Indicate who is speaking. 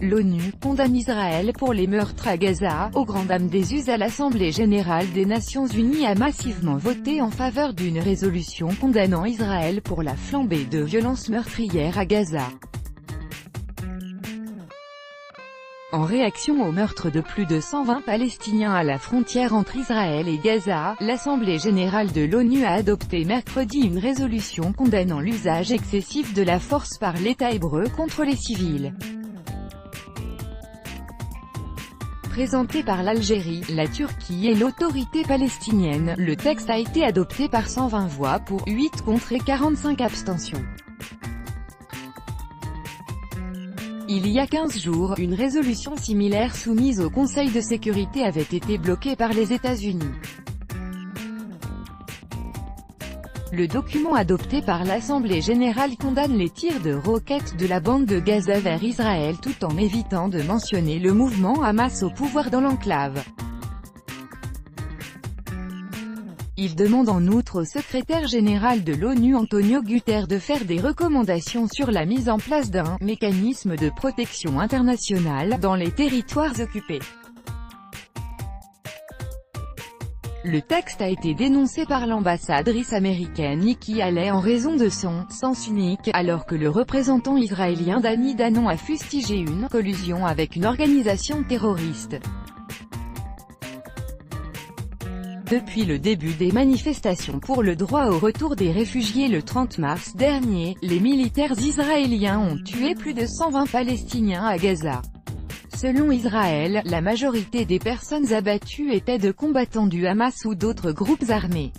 Speaker 1: L'ONU condamne Israël pour les meurtres à Gaza. Au grand dam des us, à l'Assemblée générale des Nations unies a massivement voté en faveur d'une résolution condamnant Israël pour la flambée de violences meurtrières à Gaza. En réaction au meurtre de plus de 120 Palestiniens à la frontière entre Israël et Gaza, l'Assemblée générale de l'ONU a adopté mercredi une résolution condamnant l'usage excessif de la force par l'État hébreu contre les civils. Présenté par l'Algérie, la Turquie et l'autorité palestinienne, le texte a été adopté par 120 voix pour, 8 contre et 45 abstentions. Il y a 15 jours, une résolution similaire soumise au Conseil de sécurité avait été bloquée par les États-Unis. Le document adopté par l'Assemblée générale condamne les tirs de roquettes de la bande de Gaza vers Israël tout en évitant de mentionner le mouvement Hamas au pouvoir dans l'enclave. Il demande en outre au secrétaire général de l'ONU Antonio Guterres de faire des recommandations sur la mise en place d'un « mécanisme de protection internationale » dans les territoires occupés. Le texte a été dénoncé par l'ambassadrice américaine Nikki Haley en raison de son « sens unique », alors que le représentant israélien Danny Danon a fustigé une « collusion avec une organisation terroriste ». Depuis le début des manifestations pour le droit au retour des réfugiés le 30 mars dernier, les militaires israéliens ont tué plus de 120 Palestiniens à Gaza. Selon Israël, la majorité des personnes abattues étaient de combattants du Hamas ou d'autres groupes armés.